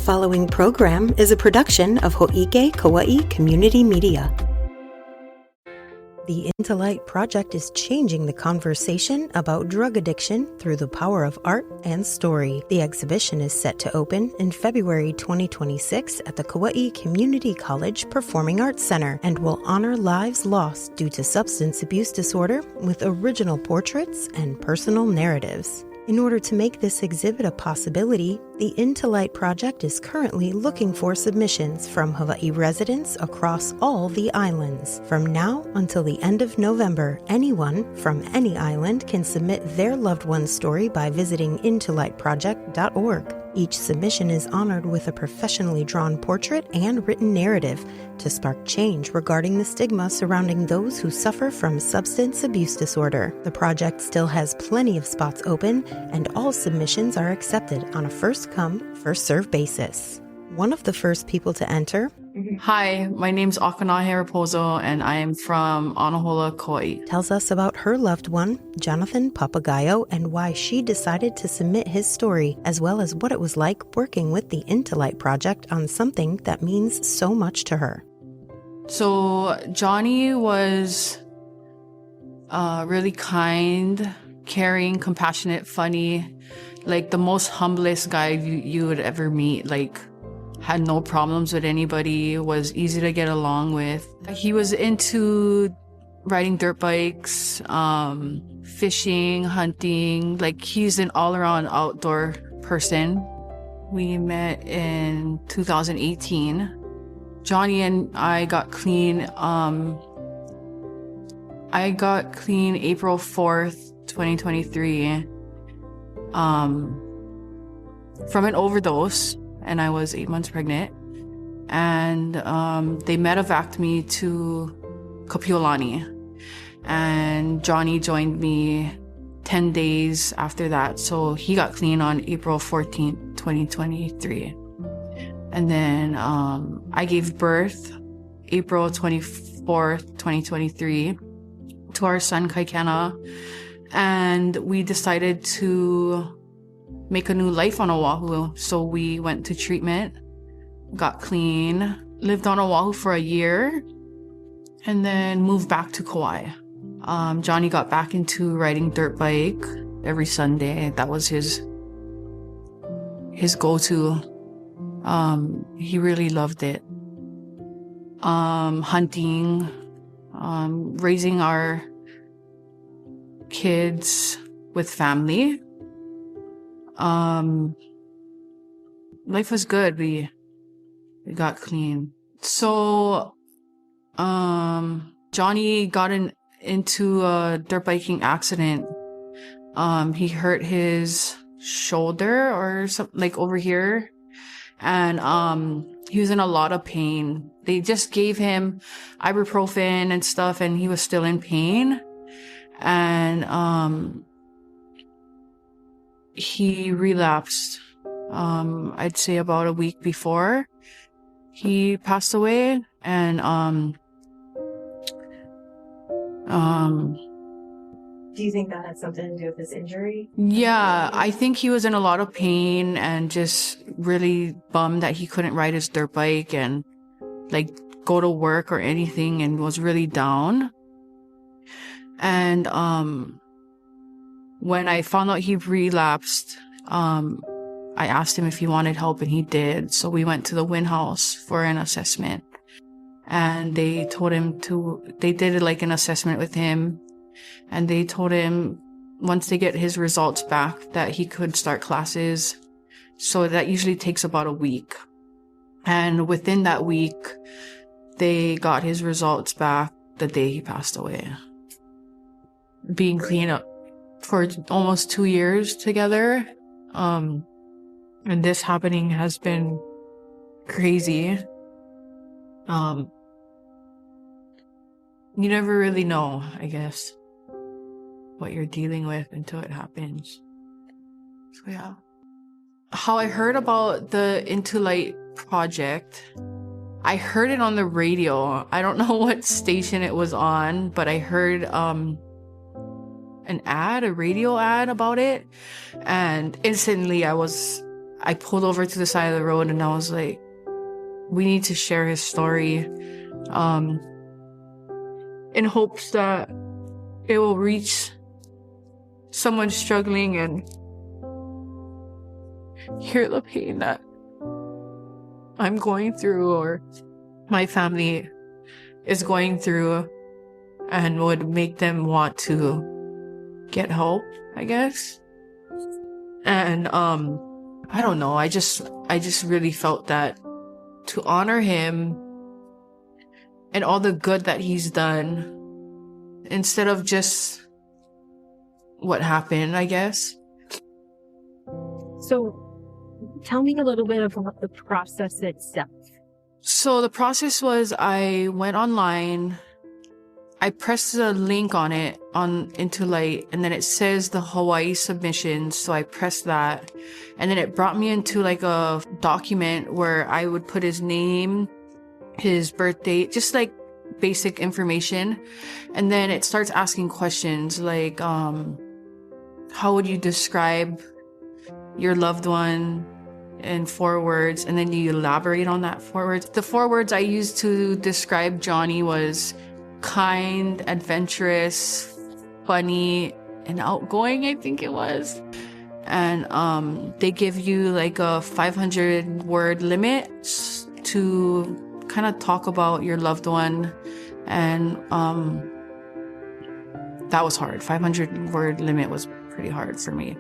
following program is a production of Hōʻike Kauaʻi Community Media. The Into Light Project is changing the conversation about drug addiction through the power of art and story. The exhibition is set to open in February 2026 at the Kauaʻi Community College Performing Arts Center and will honor lives lost due to substance abuse disorder with original portraits and personal narratives. In order to make this exhibit a possibility, the Into Light Project is currently looking for submissions from Hawaii residents across all the islands. From now until the end of November, anyone from any island can submit their loved one's story by visiting intolightproject.org. Each submission is honored with a professionally drawn portrait and written narrative to spark change regarding the stigma surrounding those who suffer from substance abuse disorder. The project still has plenty of spots open, and all submissions are accepted on a first-come, first-served basis. One of the first people to enter. Hi, my name's Akanahe Rapozo, and I am from Anahola, Kauaʻi. Tells us about her loved one, Jonathan Papagayo, and why she decided to submit his story, as well as what it was like working with the Into Light Project on something that means so much to her. So Johnny was really kind, caring, compassionate, funny, like the most humblest guy you would ever meet, like had no problems with anybody, was easy to get along with. He was into riding dirt bikes, fishing, hunting, like he's an all-around outdoor person. We met in 2018. Johnny and I got clean. I got clean April 4th, 2023, from an overdose. And I was 8 months pregnant. And they medevaced me to Kapiolani. And Johnny joined me 10 days after that. So he got clean on April 14th, 2023. And then I gave birth April 24th, 2023 to our son, Kaikena. And we decided to make a new life on Oahu. So we went to treatment, got clean, lived on Oahu for a year, and then moved back to Kauaʻi. Johnny got back into riding dirt bike every Sunday. That was his go-to. He really loved it. Hunting, raising our kids with family. Life was good. We got clean. So, Johnny got into a dirt biking accident. He hurt his shoulder or something, like over here. And, he was in a lot of pain. They just gave him ibuprofen and stuff, and he was still in pain. And, he relapsed, I'd say about a week before he passed away. And, do you think that had something to do with his injury? Yeah, I think he was in a lot of pain and just really bummed that he couldn't ride his dirt bike and like go to work or anything, and was really down. And, when I found out he relapsed, I asked him if he wanted help, and he did. So we went to the Wynn House for an assessment, and they told him they did like an assessment with him, and they told him once they get his results back that he could start classes. So that usually takes about a week. And within that week, they got his results back the day he passed away. Being clean up for almost 2 years together. And this happening has been crazy. You never really know, I guess, what you're dealing with until it happens. So yeah. How I heard about the Into Light Project, I heard it on the radio. I don't know what station it was on, but I heard an ad, a radio ad about it. And instantly I I pulled over to the side of the road and I was like, we need to share his story, in hopes that it will reach someone struggling and hear the pain that I'm going through or my family is going through, and would make them want to get help, I guess. And I don't know, I just really felt that to honor him and all the good that he's done, instead of just what happened, I guess. So tell me a little bit about the process itself. So the process was, I went online, I pressed the link on it on Into Light, and then it says the Hawaii submissions. So I pressed that, and then it brought me into like a document where I would put his name, his birth date, just like basic information. And then it starts asking questions like, how would you describe your loved one in 4 words? And then you elaborate on that 4 words. The 4 words I used to describe Johnny was kind, adventurous, funny, and outgoing, I think it was. And they give you like a 500-word limit to kind of talk about your loved one. And that was hard. 500-word limit was pretty hard for me,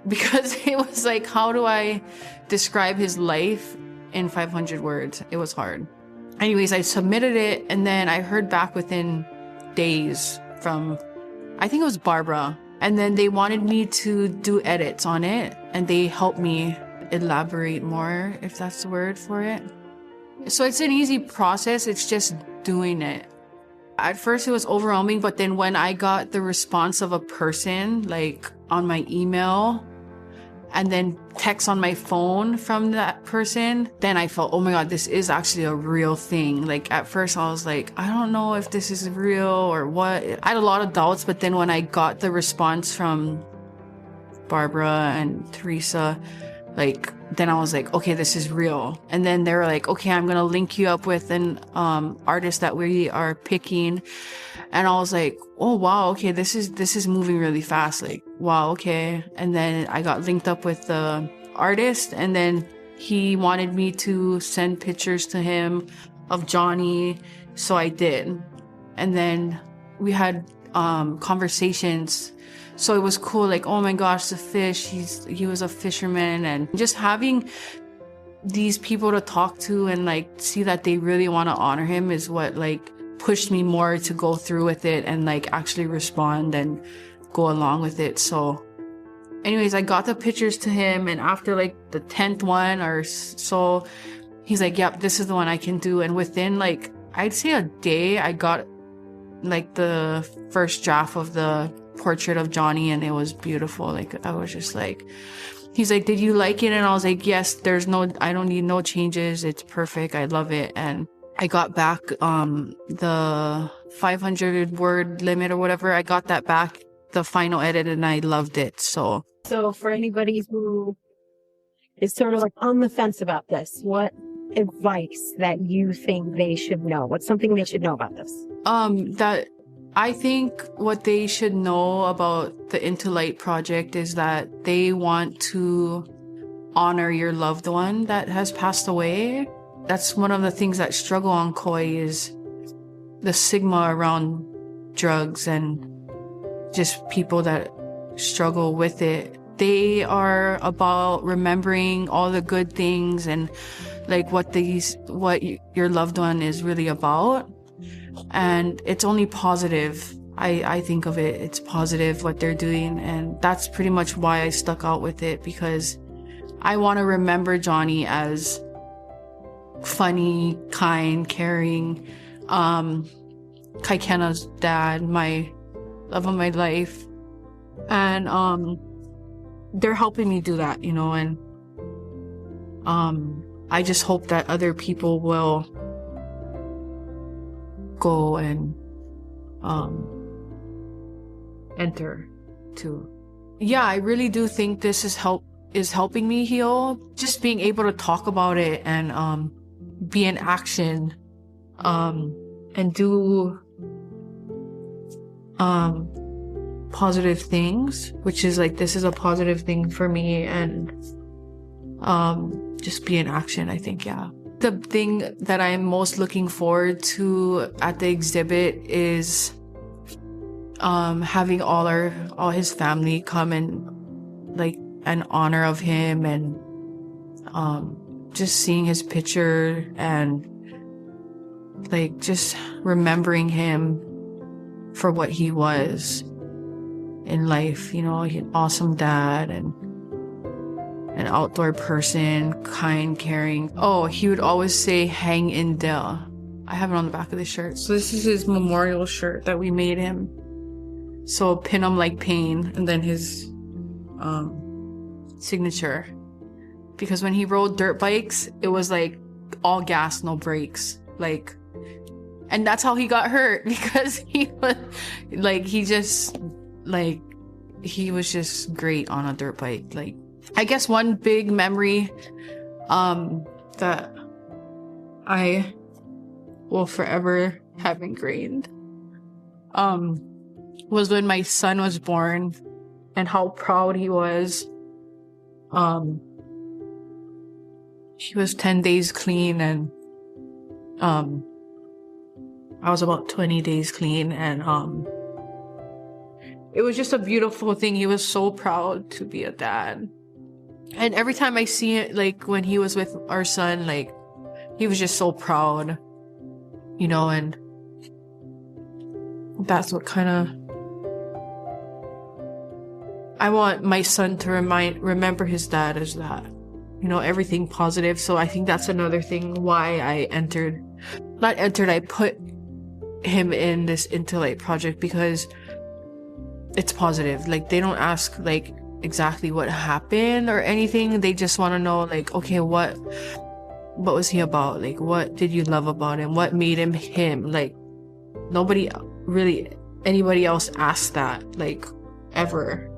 because it was like, how do I describe his life in 500 words? It was hard. Anyways, I submitted it, and then I heard back within days from, I think it was Barbara. And then they wanted me to do edits on it, and they helped me elaborate more, if that's the word for it. So it's an easy process. It's just doing it. At first it was overwhelming, but then when I got the response of a person, like on my email, and then text on my phone from that person, then I felt, oh my God, this is actually a real thing. Like at first I was like, I don't know if this is real or what. I had a lot of doubts, but then when I got the response from Barbara and Teresa, like, then I was like, okay, this is real. And then they were like, okay, I'm gonna link you up with an artist that we are picking. And I was like, oh wow, okay, this is moving really fast. Like, wow, okay. And then I got linked up with the artist, and then he wanted me to send pictures to him of Johnny, so I did. And then we had conversations. So it was cool, like, oh my gosh, the fish, he was a fisherman. And just having these people to talk to and like see that they really want to honor him is what like pushed me more to go through with it and like actually respond and go along with it. So anyways, I got the pictures to him, and after like the 10th one or so, he's like, yep, this is the one I can do. And within like, I'd say a day, I got like the first draft of the portrait of Johnny, and it was beautiful. Like, I was just like, he's like, did you like it? And I was like, yes, I don't need no changes. It's perfect. I love it. And I got back the 500-word limit or whatever. I got that back, the final edit, and I loved it. So for anybody who is sort of like on the fence about this, what advice that you think they should know? What's something they should know about this? That I think what they should know about the Into Light project is that they want to honor your loved one that has passed away. That's one of the things that struggle on Kauaʻi, is the stigma around drugs and just people that struggle with it. They are about remembering all the good things and like what your loved one is really about. And it's only positive. I think of it, it's positive what they're doing. And that's pretty much why I stuck out with it, because I want to remember Johnny as funny, kind, caring, Kaikena's dad, my love of my life. And they're helping me do that, you know, and I just hope that other people will go and enter too. Yeah, I really do think this has helped is helping me heal. Just being able to talk about it and be in action and do positive things, which is like, this is a positive thing for me, and just be in action, I think. Yeah, the thing that I'm most looking forward to at the exhibit is having all his family come and like an honor of him, and just seeing his picture and like just remembering him for what he was in life, you know, an awesome dad and an outdoor person, kind, caring. Oh, he would always say, "Hang in there." I have it on the back of the shirt. So this is his memorial shirt that we made him. So pin him like pain, and then his signature. Because when he rode dirt bikes, it was like all gas, no brakes. Like, and that's how he got hurt, because he was like, he was just great on a dirt bike. Like, I guess one big memory that I will forever have ingrained was when my son was born, and how proud he was. He was 10 days clean, and I was about 20 days clean, and it was just a beautiful thing. He was so proud to be a dad. And every time I see it, like when he was with our son, like he was just so proud, you know, and that's what kind of, I want my son to remember his dad as that, you know, everything positive. So I think that's another thing why I I put him in this Intellite project, because it's positive. Like, they don't ask like exactly what happened or anything. They just want to know, like, okay, what was he about? Like, what did you love about him? What made him him? Like, nobody really, anybody else asked that, like, ever.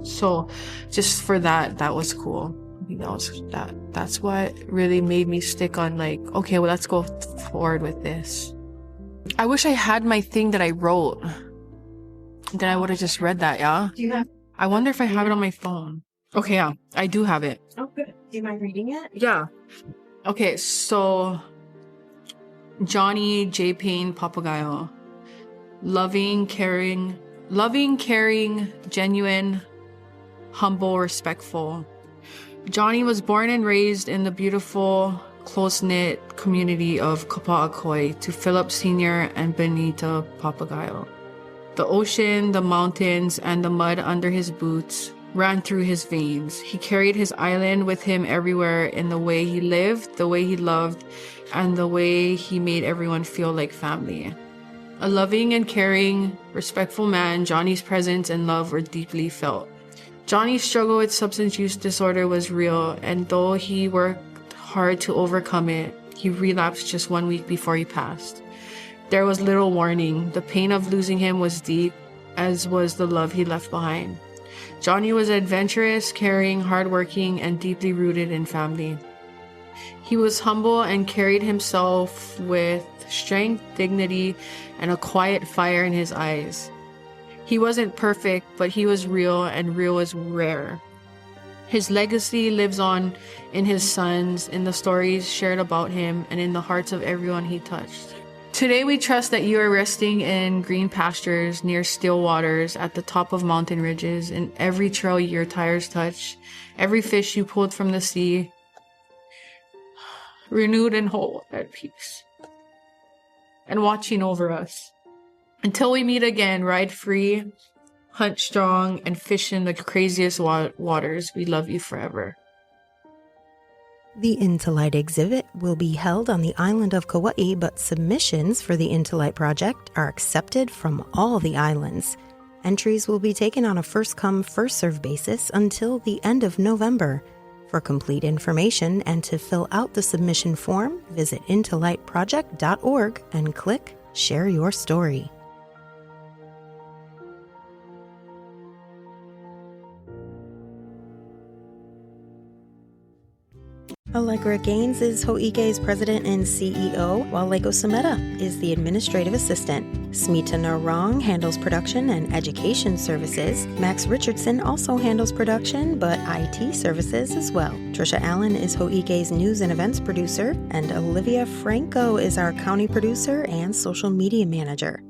So just for that was cool. I think that's what really made me stick on, like, okay, well, let's go forward with this. I wish I had my thing that I wrote. Then I would have just read that, yeah? Do you have? I wonder if I have it on my phone. Okay, yeah, I do have it. Oh, good. Do you mind reading it? Yeah. Okay, so Johnny J. Payne Papagayo. Loving, caring, genuine, humble, respectful. Johnny was born and raised in the beautiful, close-knit community of Kauaʻi to Philip Sr. and Benita Papagayo. The ocean, the mountains, and the mud under his boots ran through his veins. He carried his island with him everywhere, in the way he lived, the way he loved, and the way he made everyone feel like family. A loving and caring, respectful man, Johnny's presence and love were deeply felt. Johnny's struggle with substance use disorder was real, and though he worked hard to overcome it, he relapsed just 1 week before he passed. There was little warning. The pain of losing him was deep, as was the love he left behind. Johnny was adventurous, caring, hardworking, and deeply rooted in family. He was humble and carried himself with strength, dignity, and a quiet fire in his eyes. He wasn't perfect, but he was real, and real is rare. His legacy lives on in his sons, in the stories shared about him, and in the hearts of everyone he touched. Today we trust that you are resting in green pastures, near still waters, at the top of mountain ridges, in every trail your tires touch, every fish you pulled from the sea, renewed and whole, at peace, and watching over us. Until we meet again, ride free, hunt strong, and fish in the craziest waters. We love you forever. The Intellite exhibit will be held on the island of Kauaʻi, but submissions for the Intellite project are accepted from all the islands. Entries will be taken on a first-come, first-served basis until the end of November. For complete information and to fill out the submission form, visit intelliteproject.org and click Share Your Story. Allegra Gaines is Hōʻike's president and CEO, while Lego Sameta is the administrative assistant. Smita Narong handles production and education services. Max Richardson also handles production, but IT services as well. Trisha Allen is Hōʻike's news and events producer, and Olivia Franco is our county producer and social media manager.